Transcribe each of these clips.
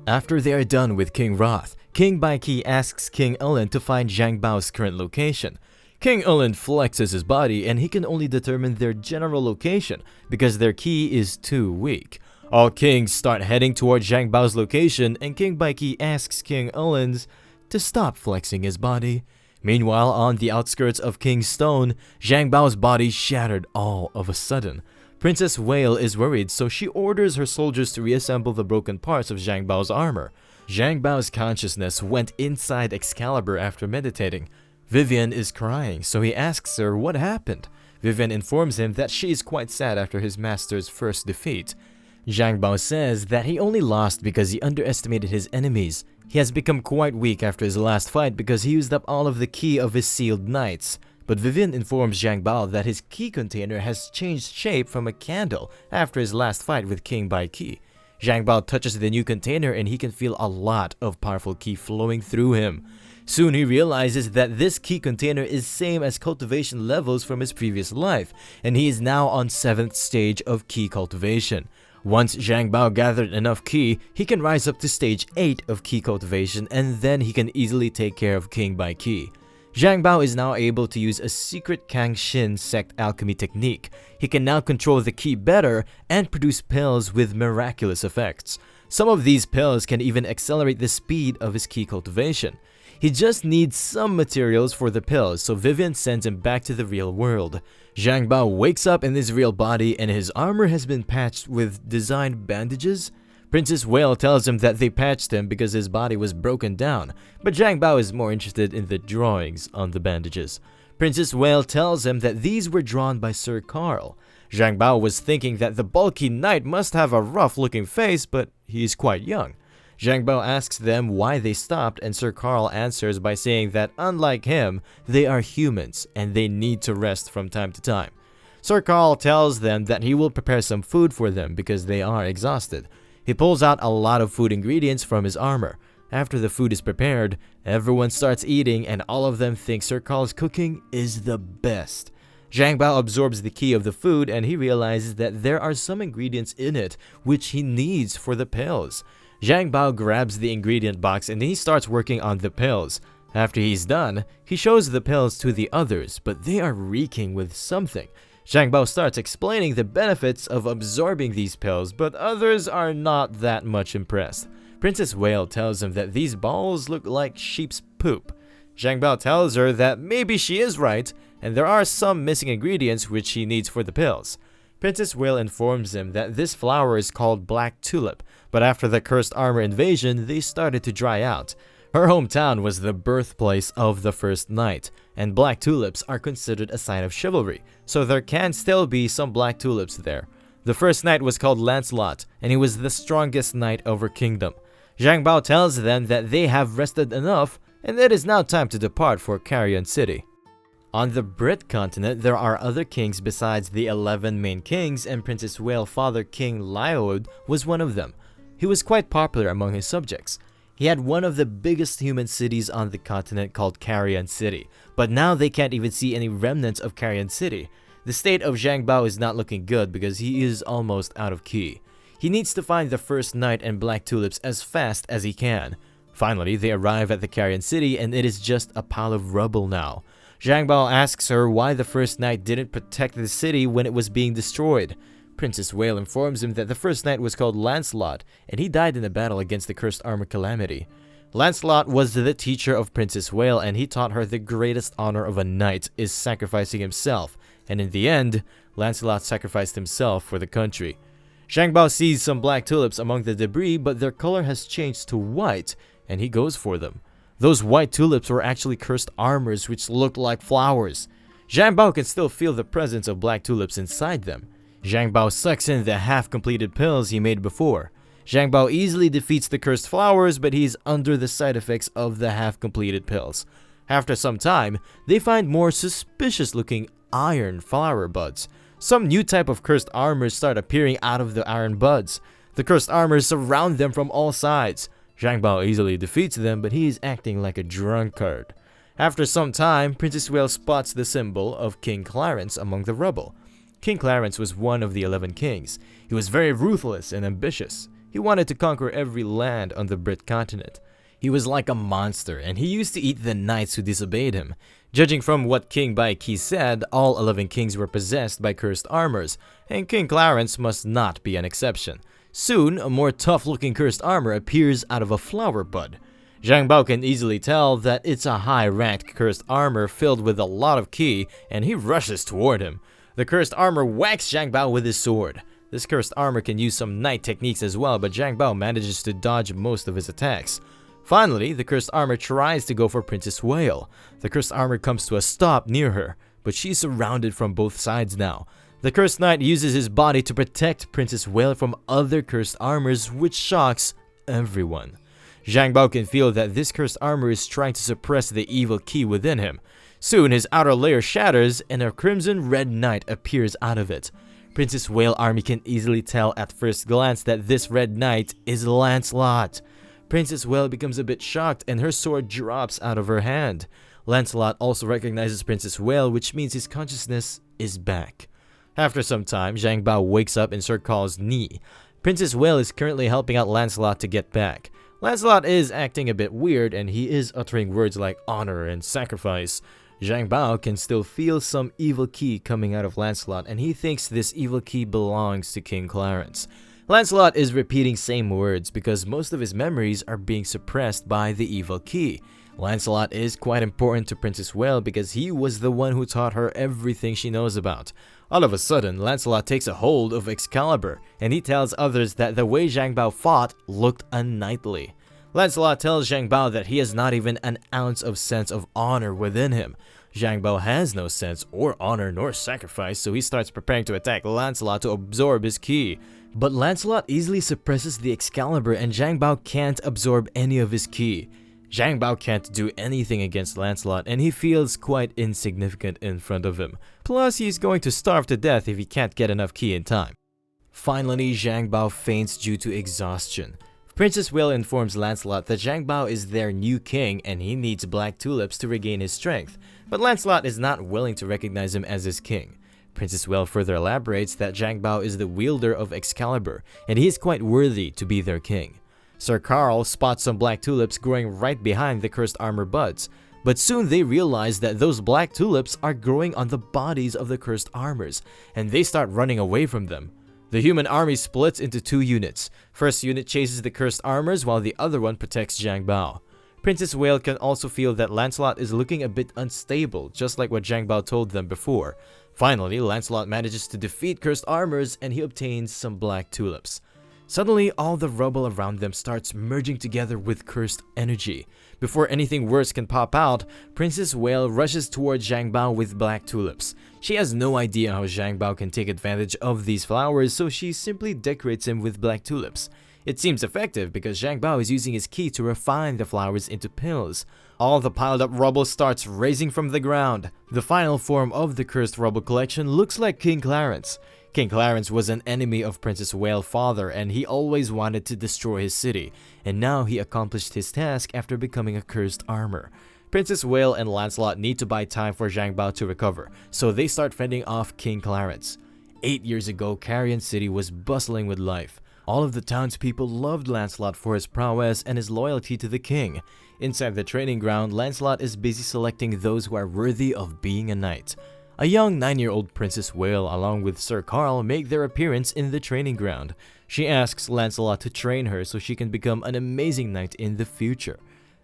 After they are done with King Roth, King Baiki asks King Ulen to find Zhang Bao's current location. King Ulen flexes his body and he can only determine their general location because their ki is too weak. All kings start heading toward Zhang Bao's location and King Baiki asks King Ulen to stop flexing his body. Meanwhile, on the outskirts of King's Stone, Zhang Bao's body shattered all of a sudden. Princess Whale is worried, so she orders her soldiers to reassemble the broken parts of Zhang Bao's armor. Zhang Bao's consciousness went inside Excalibur after meditating. Vivian is crying, so he asks her what happened. Vivian informs him that she is quite sad after his master's first defeat. Zhang Bao says that he only lost because he underestimated his enemies. He has become quite weak after his last fight because he used up all of the ki of his sealed knights. But Vivian informs Zhang Bao that his ki container has changed shape from a candle after his last fight with King Baiki. Zhang Bao touches the new container and he can feel a lot of powerful ki flowing through him. Soon he realizes that this ki container is same as cultivation levels from his previous life, and he is now on 7th stage of ki cultivation. Once Zhang Bao gathered enough ki, he can rise up to stage 8 of ki cultivation and then he can easily take care of King Baiki. Zhang Bao is now able to use a secret Kangxin sect alchemy technique. He can now control the ki better and produce pills with miraculous effects. Some of these pills can even accelerate the speed of his ki cultivation. He just needs some materials for the pills, so Vivian sends him back to the real world. Zhang Bao wakes up in his real body and his armor has been patched with designed bandages. Princess Whale tells him that they patched him because his body was broken down, but Zhang Bao is more interested in the drawings on the bandages. Princess Whale tells him that these were drawn by Sir Carl. Zhang Bao was thinking that the bulky knight must have a rough-looking face, but he is quite young. Zhang Bao asks them why they stopped and Sir Carl answers by saying that unlike him, they are humans and they need to rest from time to time. Sir Carl tells them that he will prepare some food for them because they are exhausted. He pulls out a lot of food ingredients from his armor. After the food is prepared, everyone starts eating and all of them think Sir Carl's cooking is the best. Zhang Bao absorbs the ki of the food and he realizes that there are some ingredients in it which he needs for the pills. Zhang Bao grabs the ingredient box and he starts working on the pills. After he's done, he shows the pills to the others, but they are reeking with something. Zhang Bao starts explaining the benefits of absorbing these pills, but others are not that much impressed. Princess Whale tells him that these balls look like sheep's poop. Zhang Bao tells her that maybe she is right, and there are some missing ingredients which he needs for the pills. Princess Whale informs him that this flower is called Black Tulip, but after the Cursed Armor invasion, they started to dry out. Her hometown was the birthplace of the first knight, and black tulips are considered a sign of chivalry, so there can still be some black tulips there. The first knight was called Lancelot, and he was the strongest knight of her kingdom. Zhang Bao tells them that they have rested enough, and it is now time to depart for Carrion City. On the Brit continent, there are other kings besides the 11 main kings, and Princess Whale father King Lyoud was one of them. He was quite popular among his subjects. He had one of the biggest human cities on the continent called Carrion City, but now they can't even see any remnants of Carrion City. The state of Zhang Bao is not looking good because he is almost out of ki. He needs to find the first knight and black tulips as fast as he can. Finally, they arrive at the Carrion City and it is just a pile of rubble now. Zhang Bao asks her why the first knight didn't protect the city when it was being destroyed. Princess Whale informs him that the first knight was called Lancelot, and he died in a battle against the Cursed Armor Calamity. Lancelot was the teacher of Princess Whale, and he taught her the greatest honor of a knight is sacrificing himself, and in the end, Lancelot sacrificed himself for the country. Zhang Bao sees some black tulips among the debris, but their color has changed to white, and he goes for them. Those white tulips were actually cursed armors which looked like flowers. Zhang Bao can still feel the presence of black tulips inside them. Zhang Bao sucks in the half-completed pills he made before. Zhang Bao easily defeats the cursed flowers, but he's under the side effects of the half-completed pills. After some time, they find more suspicious-looking iron flower buds. Some new type of cursed armors start appearing out of the iron buds. The cursed armors surround them from all sides. Zhang Bao easily defeats them, but he is acting like a drunkard. After some time, Princess Whale spots the symbol of King Clarence among the rubble. King Clarence was one of the 11 kings. He was very ruthless and ambitious. He wanted to conquer every land on the Brit continent. He was like a monster, and he used to eat the knights who disobeyed him. Judging from what King Baiki said, all 11 kings were possessed by cursed armors, and King Clarence must not be an exception. Soon, a more tough-looking cursed armor appears out of a flower bud. Zhang Bao can easily tell that it's a high-ranked cursed armor filled with a lot of ki, and he rushes toward him. The cursed armor whacks Zhang Bao with his sword. This cursed armor can use some knight techniques as well, but Zhang Bao manages to dodge most of his attacks. Finally, the cursed armor tries to go for Princess Whale. The cursed armor comes to a stop near her, but she's surrounded from both sides now. The cursed knight uses his body to protect Princess Whale from other cursed armors, which shocks everyone. Zhang Bao can feel that this cursed armor is trying to suppress the evil ki within him. Soon, his outer layer shatters, and a crimson red knight appears out of it. Princess Whale army can easily tell at first glance that this red knight is Lancelot. Princess Whale becomes a bit shocked and her sword drops out of her hand. Lancelot also recognizes Princess Whale, which means his consciousness is back. After some time, Zhang Bao wakes up in Sir Carl's knee. Princess Whale is currently helping out Lancelot to get back. Lancelot is acting a bit weird and he is uttering words like honor and sacrifice. Zhang Bao can still feel some evil ki coming out of Lancelot, and he thinks this evil ki belongs to King Clarence. Lancelot is repeating same words because most of his memories are being suppressed by the evil ki. Lancelot is quite important to Princess Whale because he was the one who taught her everything she knows about. All of a sudden, Lancelot takes a hold of Excalibur, and he tells others that the way Zhang Bao fought looked unknightly. Lancelot tells Zhang Bao that he has not even an ounce of sense of honor within him. Zhang Bao has no sense or honor nor sacrifice, so he starts preparing to attack Lancelot to absorb his ki. But Lancelot easily suppresses the Excalibur and Zhang Bao can't absorb any of his ki. Zhang Bao can't do anything against Lancelot and he feels quite insignificant in front of him. Plus, he's going to starve to death if he can't get enough ki in time. Finally, Zhang Bao faints due to exhaustion. Princess Whale informs Lancelot that Zhang Bao is their new king and he needs black tulips to regain his strength, but Lancelot is not willing to recognize him as his king. Princess Whale further elaborates that Zhang Bao is the wielder of Excalibur and he is quite worthy to be their king. Sir Carl spots some black tulips growing right behind the cursed armor buds, but soon they realize that those black tulips are growing on the bodies of the cursed armors, and they start running away from them. The human army splits into two units. First unit chases the cursed armors while the other one protects Zhang Bao. Princess Whale can also feel that Lancelot is looking a bit unstable, just like what Zhang Bao told them before. Finally, Lancelot manages to defeat cursed armors and he obtains some black tulips. Suddenly, all the rubble around them starts merging together with cursed energy. Before anything worse can pop out, Princess Whale rushes towards Zhang Bao with black tulips. She has no idea how Zhang Bao can take advantage of these flowers, so she simply decorates him with black tulips. It seems effective because Zhang Bao is using his ki to refine the flowers into pills. All the piled up rubble starts raising from the ground. The final form of the cursed rubble collection looks like King Clarence. King Clarence was an enemy of Princess Whale's father and he always wanted to destroy his city, and now he accomplished his task after becoming a cursed armor. Princess Whale and Lancelot need to buy time for Zhang Bao to recover, so they start fending off King Clarence. 8 years ago, Carrion City was bustling with life. All of the townspeople loved Lancelot for his prowess and his loyalty to the king. Inside the training ground, Lancelot is busy selecting those who are worthy of being a knight. A young 9-year-old Princess Whale along with Sir Carl make their appearance in the training ground. She asks Lancelot to train her so she can become an amazing knight in the future.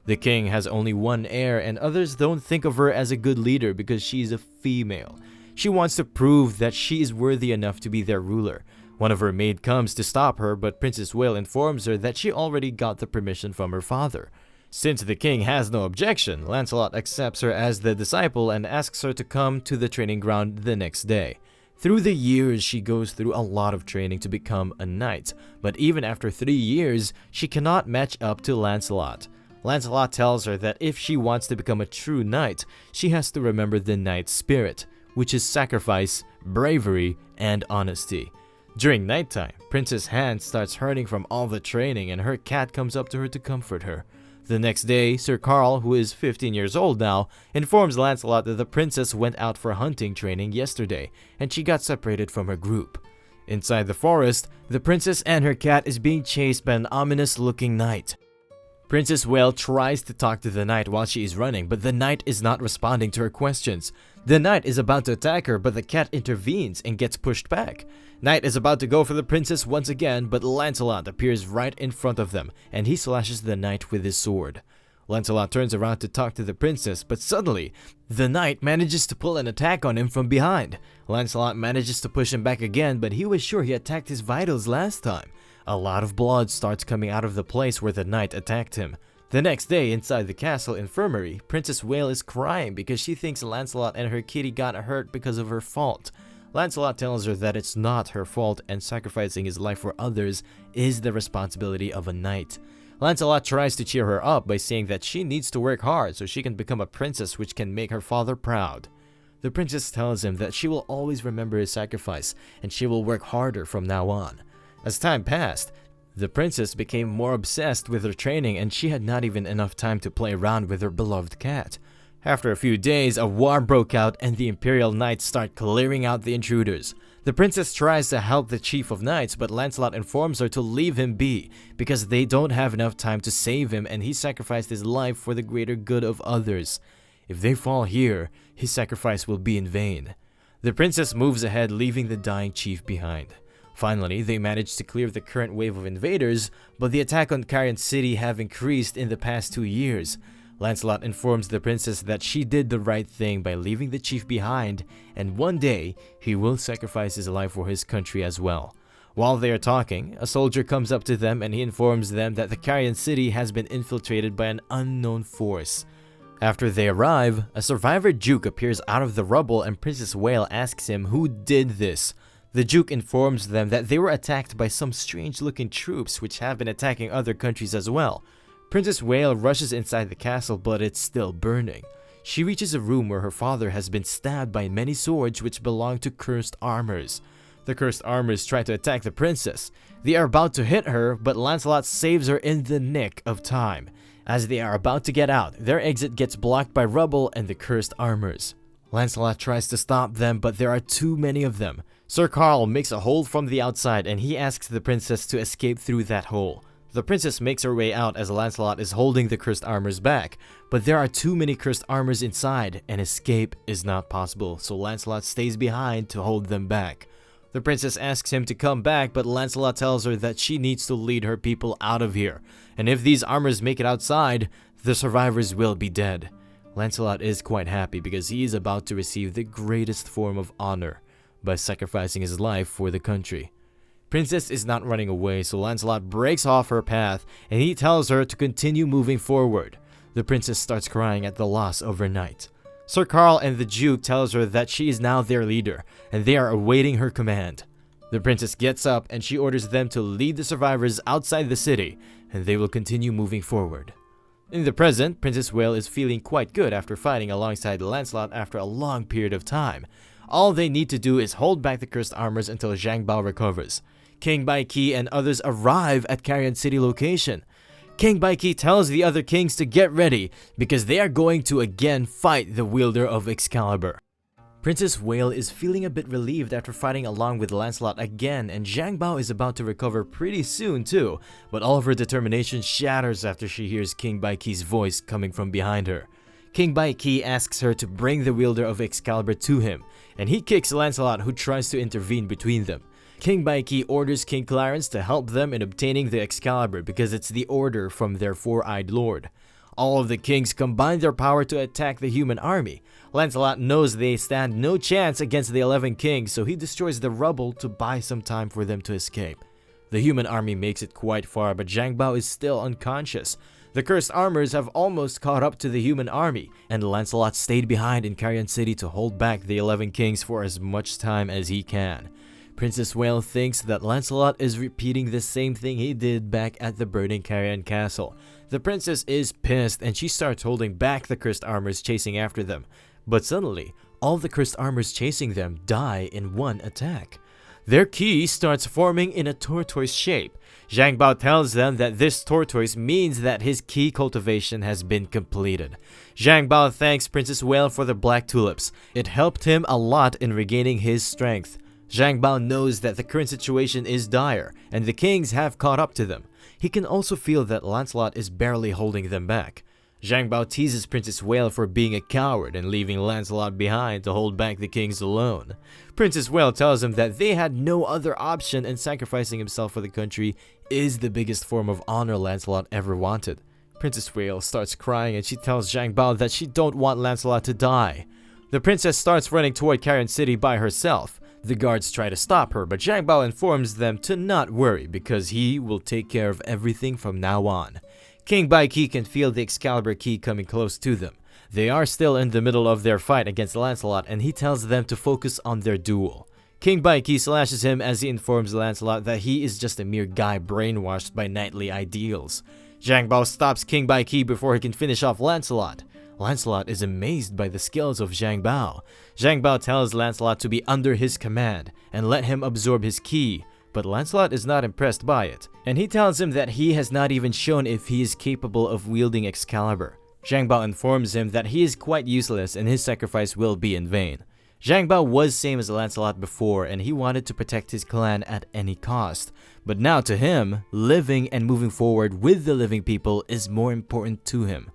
The king has only one heir and others don't think of her as a good leader because she is a female. She wants to prove that she is worthy enough to be their ruler. One of her maid comes to stop her, but Princess Whale informs her that she already got the permission from her father. Since the king has no objection, Lancelot accepts her as the disciple and asks her to come to the training ground the next day. Through the years, she goes through a lot of training to become a knight, but even after 3 years, she cannot match up to Lancelot. Lancelot tells her that if she wants to become a true knight, she has to remember the knight's spirit, which is sacrifice, bravery, and honesty. During nighttime, Princess Hand starts hurting from all the training and her cat comes up to her to comfort her. The next day, Sir Carl, who is 15 years old now, informs Lancelot that the princess went out for hunting training yesterday and she got separated from her group. Inside the forest, the princess and her cat is being chased by an ominous-looking knight. Princess Whale tries to talk to the knight while she is running, but the knight is not responding to her questions. The knight is about to attack her, but the cat intervenes and gets pushed back. Knight is about to go for the princess once again, but Lancelot appears right in front of them, and he slashes the knight with his sword. Lancelot turns around to talk to the princess, but suddenly, the knight manages to pull an attack on him from behind. Lancelot manages to push him back again, but he was sure he attacked his vitals last time. A lot of blood starts coming out of the place where the knight attacked him. The next day, inside the castle infirmary, Princess Whale is crying because she thinks Lancelot and her kitty got hurt because of her fault. Lancelot tells her that it's not her fault and sacrificing his life for others is the responsibility of a knight. Lancelot tries to cheer her up by saying that she needs to work hard so she can become a princess which can make her father proud. The princess tells him that she will always remember his sacrifice and she will work harder from now on. As time passed, the princess became more obsessed with her training and she had not even enough time to play around with her beloved cat. After a few days, a war broke out and the Imperial Knights start clearing out the intruders. The princess tries to help the chief of knights, but Lancelot informs her to leave him be because they don't have enough time to save him and he sacrificed his life for the greater good of others. If they fall here, his sacrifice will be in vain. The princess moves ahead, leaving the dying chief behind. Finally, they manage to clear the current wave of invaders, but the attack on Carrion City have increased in the past 2 years. Lancelot informs the princess that she did the right thing by leaving the chief behind, and one day, he will sacrifice his life for his country as well. While they are talking, a soldier comes up to them and he informs them that the Carrion City has been infiltrated by an unknown force. After they arrive, a survivor Duke appears out of the rubble and Princess Whale asks him who did this. The Duke informs them that they were attacked by some strange-looking troops which have been attacking other countries as well. Princess Whale rushes inside the castle, but it's still burning. She reaches a room where her father has been stabbed by many swords which belong to cursed armors. The cursed armors try to attack the princess. They are about to hit her, but Lancelot saves her in the nick of time. As they are about to get out, their exit gets blocked by rubble and the cursed armors. Lancelot tries to stop them, but there are too many of them. Sir Carl makes a hole from the outside and he asks the princess to escape through that hole. The princess makes her way out as Lancelot is holding the cursed armors back, but there are too many cursed armors inside and escape is not possible, so Lancelot stays behind to hold them back. The princess asks him to come back, but Lancelot tells her that she needs to lead her people out of here, and if these armors make it outside, the survivors will be dead. Lancelot is quite happy because he is about to receive the greatest form of honor by sacrificing his life for the country. Princess is not running away, so Lancelot breaks off her path and he tells her to continue moving forward. The princess starts crying at the loss of her knight. Sir Carl and the Duke tells her that she is now their leader and they are awaiting her command. The princess gets up and she orders them to lead the survivors outside the city and they will continue moving forward. In the present, Princess Whale is feeling quite good after fighting alongside Lancelot after a long period of time. All they need to do is hold back the cursed armors until Zhang Bao recovers. King Baiki and others arrive at Carrion City location. King Baiki tells the other kings to get ready because they are going to again fight the wielder of Excalibur. Princess Whale is feeling a bit relieved after fighting along with Lancelot again, and Zhang Bao is about to recover pretty soon too, but all of her determination shatters after she hears King Baiki's voice coming from behind her. King Baiki asks her to bring the wielder of Excalibur to him, and he kicks Lancelot, who tries to intervene between them. King Baiki orders King Clarence to help them in obtaining the Excalibur because it's the order from their four-eyed lord. All of the kings combine their power to attack the human army. Lancelot knows they stand no chance against the 11 kings, so he destroys the rubble to buy some time for them to escape. The human army makes it quite far, but Zhang Bao is still unconscious. The cursed armors have almost caught up to the human army, and Lancelot stayed behind in Carrion City to hold back the 11 kings for as much time as he can. Princess Whale thinks that Lancelot is repeating the same thing he did back at the burning Carrion Castle. The princess is pissed and she starts holding back the cursed armors chasing after them. But suddenly, all the cursed armors chasing them die in one attack. Their key starts forming in a tortoise shape. Zhang Bao tells them that this tortoise means that his key cultivation has been completed. Zhang Bao thanks Princess Whale for the black tulips. It helped him a lot in regaining his strength. Zhang Bao knows that the current situation is dire, and the kings have caught up to them. He can also feel that Lancelot is barely holding them back. Zhang Bao teases Princess Whale for being a coward and leaving Lancelot behind to hold back the kings alone. Princess Whale tells him that they had no other option and sacrificing himself for the country is the biggest form of honor Lancelot ever wanted. Princess Whale starts crying and she tells Zhang Bao that she don't want Lancelot to die. The princess starts running toward Carrion City by herself. The guards try to stop her, but Zhang Bao informs them to not worry because he will take care of everything from now on. King Bai Qi can feel the Excalibur key coming close to them. They are still in the middle of their fight against Lancelot and he tells them to focus on their duel. King Bai Qi slashes him as he informs Lancelot that he is just a mere guy brainwashed by knightly ideals. Zhang Bao stops King Bai Qi before he can finish off Lancelot. Lancelot is amazed by the skills of Zhang Bao. Zhang Bao tells Lancelot to be under his command and let him absorb his ki, but Lancelot is not impressed by it, and he tells him that he has not even shown if he is capable of wielding Excalibur. Zhang Bao informs him that he is quite useless and his sacrifice will be in vain. Zhang Bao was same as Lancelot before and he wanted to protect his clan at any cost, but now to him, living and moving forward with the living people is more important to him.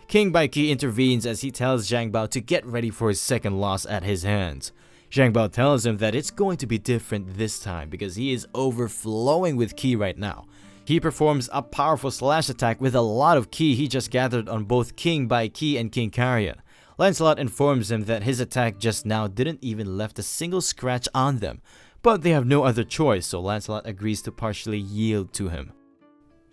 King Bai Qi intervenes as he tells Zhang Bao to get ready for his second loss at his hands. Zhang Bao tells him that it's going to be different this time because he is overflowing with ki right now. He performs a powerful slash attack with a lot of ki he just gathered on both King Bai Qi and King Carrion. Lancelot informs him that his attack just now didn't even left a single scratch on them, but they have no other choice, so Lancelot agrees to partially yield to him.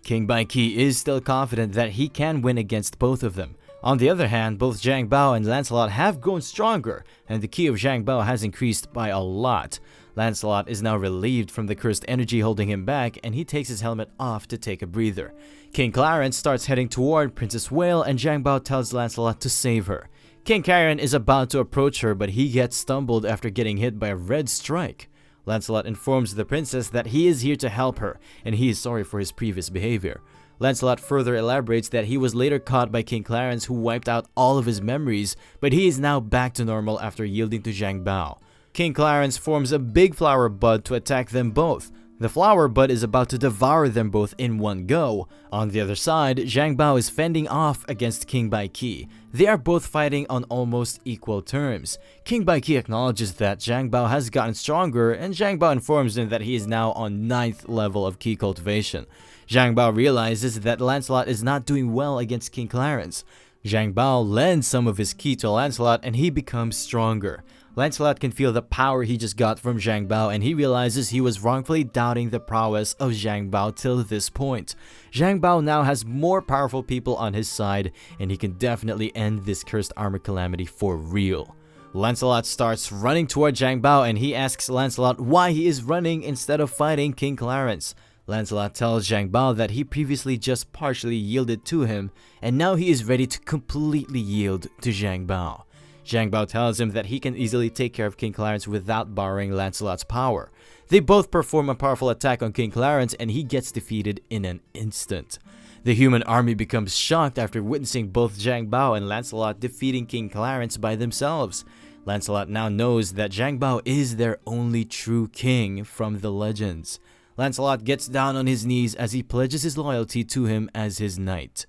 King Bai Qi is still confident that he can win against both of them. On the other hand, both Zhang Bao and Lancelot have grown stronger, and the ki of Zhang Bao has increased by a lot. Lancelot is now relieved from the cursed energy holding him back, and he takes his helmet off to take a breather. King Clarence starts heading toward Princess Whale, and Zhang Bao tells Lancelot to save her. King Carrion is about to approach her, but he gets stumbled after getting hit by a red strike. Lancelot informs the princess that he is here to help her, and he is sorry for his previous behavior. Lancelot further elaborates that he was later caught by King Clarence who wiped out all of his memories, but he is now back to normal after yielding to Zhang Bao. King Clarence forms a big flower bud to attack them both. The flower bud is about to devour them both in one go. On the other side, Zhang Bao is fending off against King Bai Qi. They are both fighting on almost equal terms. King Bai Qi acknowledges that Zhang Bao has gotten stronger, and Zhang Bao informs him that he is now on 9th level of ki cultivation. Zhang Bao realizes that Lancelot is not doing well against King Clarence. Zhang Bao lends some of his ki to Lancelot and he becomes stronger. Lancelot can feel the power he just got from Zhang Bao and he realizes he was wrongfully doubting the prowess of Zhang Bao till this point. Zhang Bao now has more powerful people on his side and he can definitely end this cursed armor calamity for real. Lancelot starts running toward Zhang Bao and he asks Lancelot why he is running instead of fighting King Clarence. Lancelot tells Zhang Bao that he previously just partially yielded to him and now he is ready to completely yield to Zhang Bao. Zhang Bao tells him that he can easily take care of King Clarence without borrowing Lancelot's power. They both perform a powerful attack on King Clarence and he gets defeated in an instant. The human army becomes shocked after witnessing both Zhang Bao and Lancelot defeating King Clarence by themselves. Lancelot now knows that Zhang Bao is their only true king from the legends. Lancelot gets down on his knees as he pledges his loyalty to him as his knight.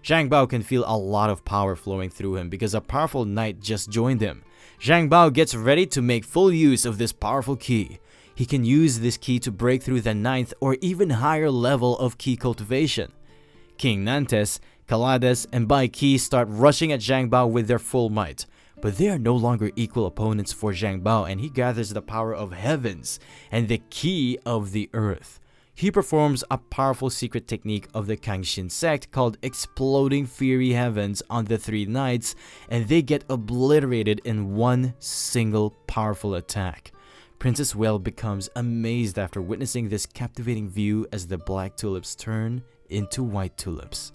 Zhang Bao can feel a lot of power flowing through him because a powerful knight just joined him. Zhang Bao gets ready to make full use of this powerful ki. He can use this ki to break through the 9th or even higher level of ki cultivation. King Nantes, Calades, and Bai Qi start rushing at Zhang Bao with their full might. But they are no longer equal opponents for Zhang Bao and he gathers the power of heavens and the ki of the earth. He performs a powerful secret technique of the Kangxin sect called Exploding Fury Heavens on the 3 knights and they get obliterated in one single powerful attack. Princess Whale becomes amazed after witnessing this captivating view as the black tulips turn into white tulips.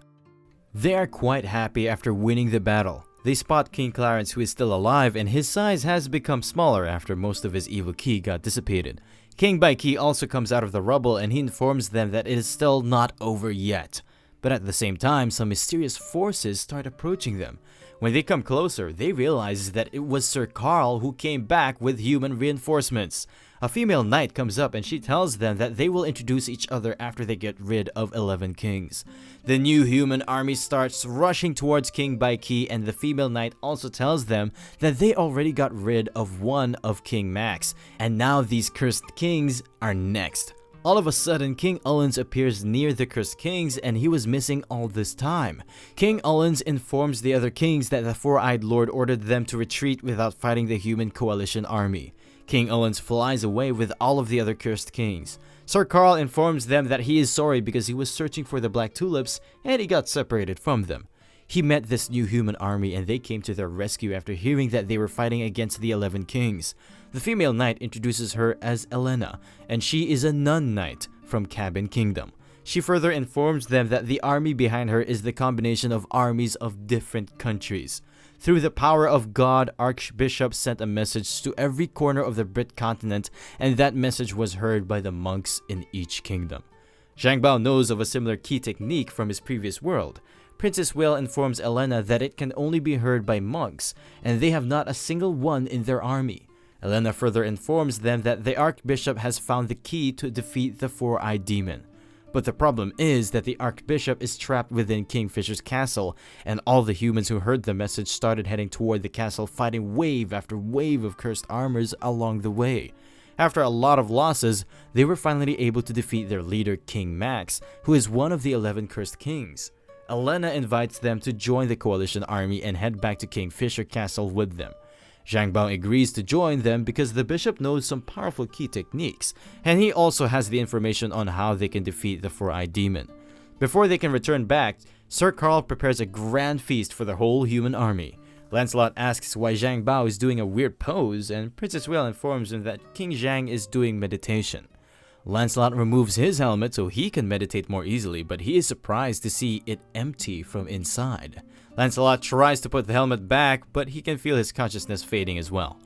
They are quite happy after winning the battle. They spot King Clarence who is still alive and his size has become smaller after most of his evil ki got dissipated. King Bai Qi also comes out of the rubble and he informs them that it is still not over yet. But at the same time, some mysterious forces start approaching them. When they come closer, they realize that it was Sir Carl who came back with human reinforcements. A female knight comes up and she tells them that they will introduce each other after they get rid of 11 kings. The new human army starts rushing towards King Baiki, and the female knight also tells them that they already got rid of one of King Max, and now these cursed kings are next. All of a sudden, King Ullens appears near the cursed kings, and he was missing all this time. King Ullens informs the other kings that the Four-Eyed Lord ordered them to retreat without fighting the human coalition army. King Ullens flies away with all of the other cursed kings. Sir Carl informs them that he is sorry because he was searching for the Black Tulips and he got separated from them. He met this new human army and they came to their rescue after hearing that they were fighting against the 11 kings. The female knight introduces her as Elena, and she is a nun knight from Cabin Kingdom. She further informs them that the army behind her is the combination of armies of different countries. Through the power of God, Archbishop sent a message to every corner of the Brit continent, and that message was heard by the monks in each kingdom. Zhang Bao knows of a similar key technique from his previous world. Princess Whale informs Elena that it can only be heard by monks, and they have not a single one in their army. Elena further informs them that the Archbishop has found the key to defeat the Four-Eyed Demon. But the problem is that the Archbishop is trapped within Kingfisher's castle, and all the humans who heard the message started heading toward the castle, fighting wave after wave of cursed armors along the way. After a lot of losses, they were finally able to defeat their leader, King Max, who is one of the 11 cursed kings. Elena invites them to join the coalition army and head back to Kingfisher Castle with them. Zhang Bao agrees to join them because the bishop knows some powerful key techniques, and he also has the information on how they can defeat the Four-Eyed Demon. Before they can return back, Sir Carl prepares a grand feast for the whole human army. Lancelot asks why Zhang Bao is doing a weird pose, and Princess Whale informs him that King Zhang is doing meditation. Lancelot removes his helmet so he can meditate more easily, but he is surprised to see it empty from inside. Lancelot tries to put the helmet back, but he can feel his consciousness fading as well.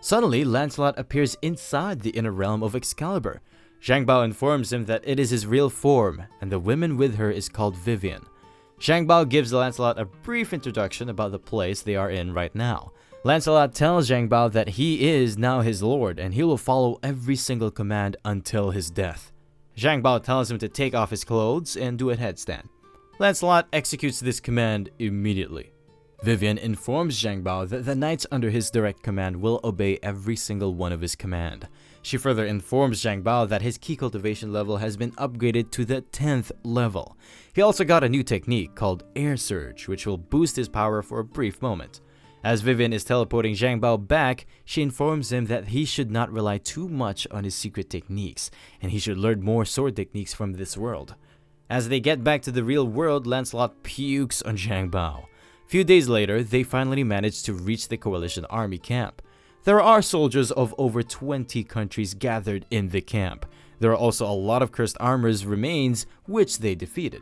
Suddenly, Lancelot appears inside the inner realm of Excalibur. Zhang Bao informs him that it is his real form, and the woman with her is called Vivian. Zhang Bao gives Lancelot a brief introduction about the place they are in right now. Lancelot tells Zhang Bao that he is now his lord, and he will follow every single command until his death. Zhang Bao tells him to take off his clothes and do a headstand. Lancelot executes this command immediately. Vivian informs Zhang Bao that the knights under his direct command will obey every single one of his command. She further informs Zhang Bao that his key cultivation level has been upgraded to the 10th level. He also got a new technique called Air Surge, which will boost his power for a brief moment. As Vivian is teleporting Zhang Bao back, she informs him that he should not rely too much on his secret techniques, and he should learn more sword techniques from this world. As they get back to the real world, Lancelot pukes on Zhang Bao. Few days later, they finally manage to reach the coalition army camp. There are soldiers of over 20 countries gathered in the camp. There are also a lot of cursed armors remains, which they defeated.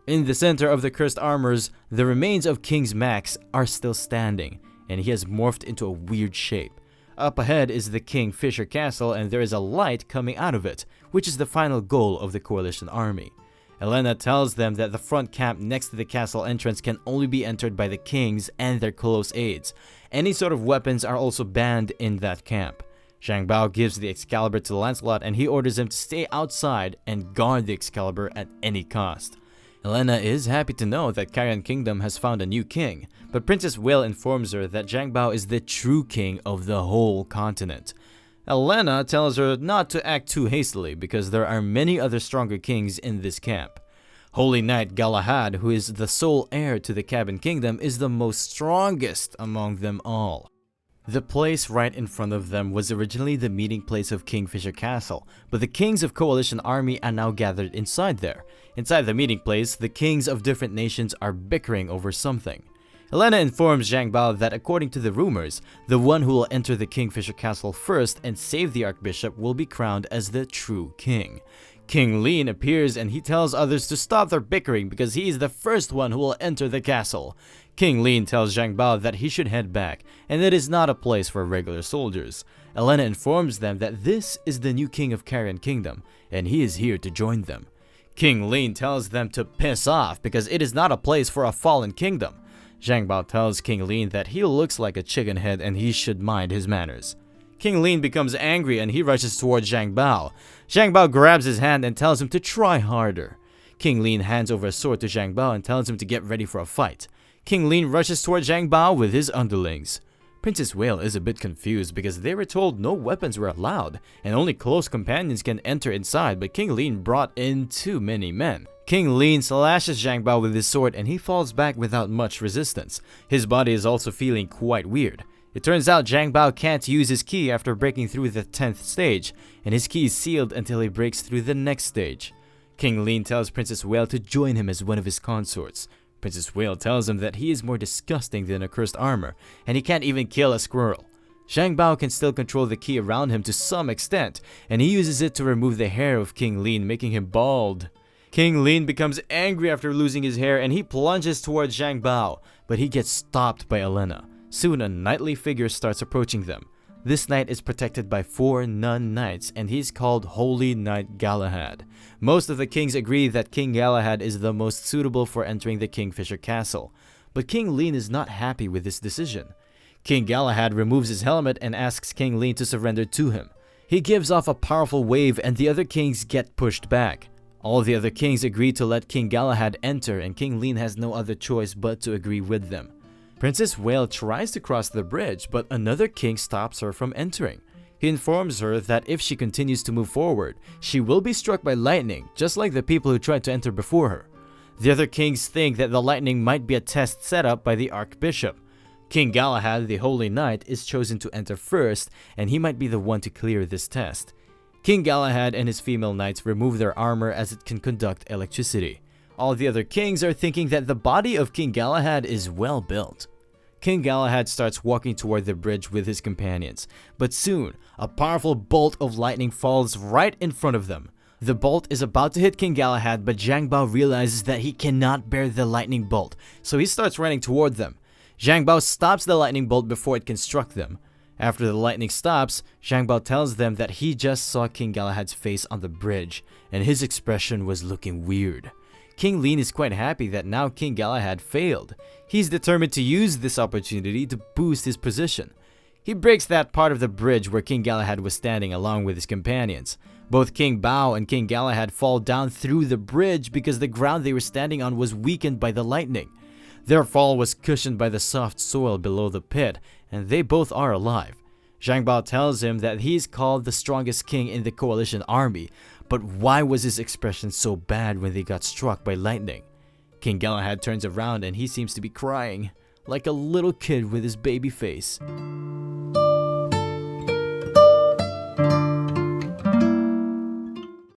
In the center of the cursed armors, the remains of King Max are still standing, and he has morphed into a weird shape. Up ahead is the Kingfisher Castle, and there is a light coming out of it, which is the final goal of the coalition army. Elena tells them that the front camp next to the castle entrance can only be entered by the kings and their close aides. Any sort of weapons are also banned in that camp. Zhang Bao gives the Excalibur to Lancelot, and he orders him to stay outside and guard the Excalibur at any cost. Elena is happy to know that Carrion Kingdom has found a new king, but Princess Whale informs her that Zhang Bao is the true king of the whole continent. Elena tells her not to act too hastily because there are many other stronger kings in this camp. Holy Knight Galahad, who is the sole heir to the Cabin Kingdom, is the most strongest among them all. The place right in front of them was originally the meeting place of Kingfisher Castle, but the kings of Coalition Army are now gathered inside there. Inside the meeting place, the kings of different nations are bickering over something. Elena informs Zhang Bao that according to the rumors, the one who will enter the Kingfisher Castle first and save the Archbishop will be crowned as the true king. King Lin appears and he tells others to stop their bickering because he is the first one who will enter the castle. King Lin tells Zhang Bao that he should head back, and it is not a place for regular soldiers. Elena informs them that this is the new king of Carrion Kingdom, and he is here to join them. King Lin tells them to piss off because it is not a place for a fallen kingdom. Zhang Bao tells King Lin that he looks like a chicken head and he should mind his manners. King Lin becomes angry and he rushes towards Zhang Bao. Zhang Bao grabs his hand and tells him to try harder. King Lin hands over a sword to Zhang Bao and tells him to get ready for a fight. King Lin rushes towards Zhang Bao with his underlings. Princess Whale is a bit confused because they were told no weapons were allowed and only close companions can enter inside, but King Lin brought in too many men. King Lin slashes Zhang Bao with his sword and he falls back without much resistance. His body is also feeling quite weird. It turns out Zhang Bao can't use his ki after breaking through the 10th stage, and his ki is sealed until he breaks through the next stage. King Lin tells Princess Whale to join him as one of his consorts. Princess Whale tells him that he is more disgusting than a cursed armor, and he can't even kill a squirrel. Zhang Bao can still control the ki around him to some extent, and he uses it to remove the hair of King Lin, making him bald. King Lin becomes angry after losing his hair and he plunges towards Zhang Bao, but he gets stopped by Elena. Soon a knightly figure starts approaching them. This knight is protected by 4 nun knights and he's called Holy Knight Galahad. Most of the kings agree that King Galahad is the most suitable for entering the Kingfisher Castle, but King Lin is not happy with this decision. King Galahad removes his helmet and asks King Lin to surrender to him. He gives off a powerful wave and the other kings get pushed back. All the other kings agree to let King Galahad enter and King Lin has no other choice but to agree with them. Princess Whale tries to cross the bridge, but another king stops her from entering. He informs her that if she continues to move forward, she will be struck by lightning, just like the people who tried to enter before her. The other kings think that the lightning might be a test set up by the Archbishop. King Galahad, the Holy Knight, is chosen to enter first, and he might be the one to clear this test. King Galahad and his female knights remove their armor as it can conduct electricity. All the other kings are thinking that the body of King Galahad is well built. King Galahad starts walking toward the bridge with his companions, but soon, a powerful bolt of lightning falls right in front of them. The bolt is about to hit King Galahad, but Zhang Bao realizes that he cannot bear the lightning bolt, so he starts running toward them. Zhang Bao stops the lightning bolt before it can struck them. After the lightning stops, Zhang Bao tells them that he just saw King Galahad's face on the bridge, and his expression was looking weird. King Lin is quite happy that now King Galahad failed. He's determined to use this opportunity to boost his position. He breaks that part of the bridge where King Galahad was standing along with his companions. Both King Bao and King Galahad fall down through the bridge because the ground they were standing on was weakened by the lightning. Their fall was cushioned by the soft soil below the pit, and they both are alive. Zhang Bao tells him that he is called the strongest king in the coalition army, but why was his expression so bad when they got struck by lightning? King Galahad turns around and he seems to be crying, like a little kid with his baby face.